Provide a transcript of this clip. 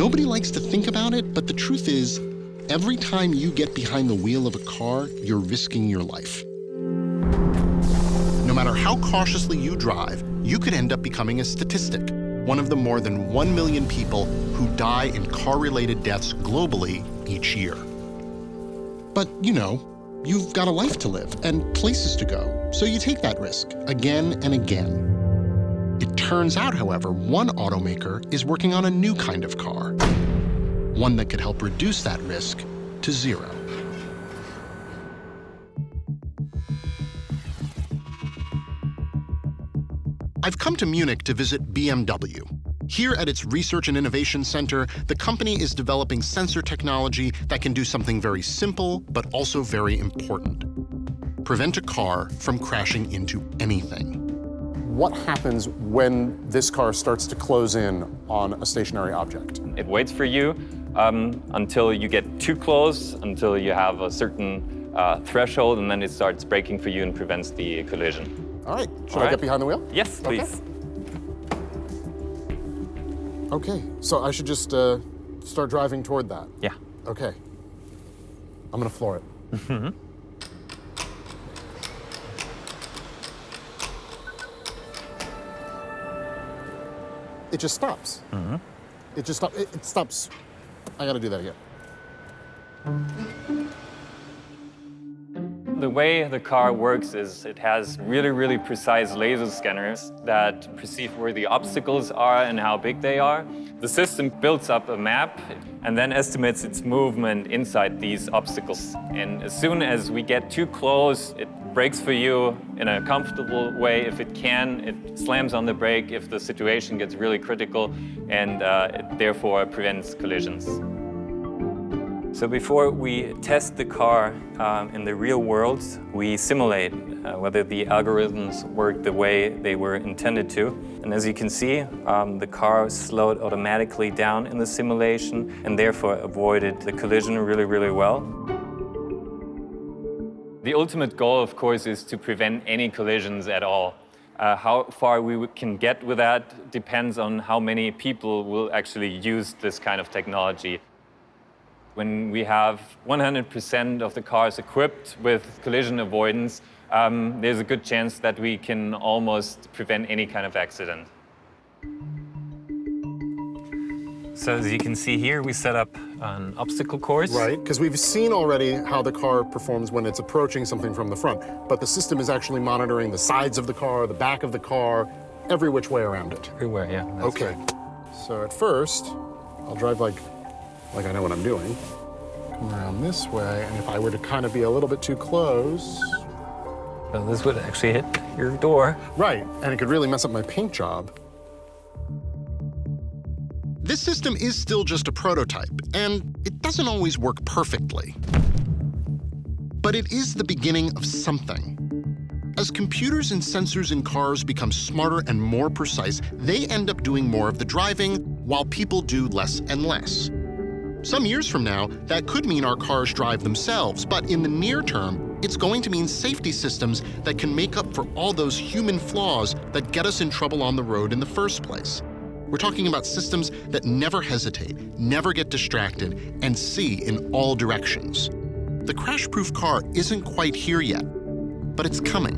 Nobody likes to think about it, but the truth is, every time you get behind the wheel of a car, you're risking your life. No matter how cautiously you drive, you could end up becoming a statistic, one of the more than 1 million people who die in car-related deaths globally each year. But, you know, you've got a life to live and places to go, so you take that risk again and again. It turns out, however, one automaker is working on a new kind of car, one that could help reduce that risk to zero. I've come to Munich to visit BMW. Here at its Research and Innovation Center, the company is developing sensor technology that can do something very simple, but also very important. Prevent a car from crashing into anything. What happens when this car starts to close in on a stationary object? It waits for you until you get too close, until you have a certain threshold, and then it starts braking for you and prevents the collision. All right, should I get behind the wheel? Yes, please. Okay, so I should just start driving toward that? Yeah. Okay. I'm gonna floor it. Mm-hmm. It just stops. Mm-hmm. It just stops. It stops. I gotta do that again. The way the car works is it has really, really precise laser scanners that perceive where the obstacles are and how big they are. The system builds up a map and then estimates its movement inside these obstacles. And as soon as we get too close, it brakes for you in a comfortable way. If it can, it slams on the brake if the situation gets really critical, and it therefore prevents collisions. So before we test the car in the real world, we simulate whether the algorithms work the way they were intended to. And as you can see, the car slowed automatically down in the simulation and therefore avoided the collision really, really well. The ultimate goal, of course, is to prevent any collisions at all. How far we can get with that depends on how many people will actually use this kind of technology. When we have 100% of the cars equipped with collision avoidance, there's a good chance that we can almost prevent any kind of accident. So as you can see here, we set up an obstacle course. Right, because we've seen already how the car performs when it's approaching something from the front, but the system is actually monitoring the sides of the car, the back of the car, every which way around it. Everywhere, yeah. Okay, right. So at first, I'll drive like I know what I'm doing. Come around this way, and if I were to kind of be a little bit too close... Well, this would actually hit your door. Right, and it could really mess up my paint job. This system is still just a prototype, and it doesn't always work perfectly. But it is the beginning of something. As computers and sensors in cars become smarter and more precise, they end up doing more of the driving, while people do less and less. Some years from now, that could mean our cars drive themselves, but in the near term, it's going to mean safety systems that can make up for all those human flaws that get us in trouble on the road in the first place. We're talking about systems that never hesitate, never get distracted, and see in all directions. The crash-proof car isn't quite here yet, but it's coming.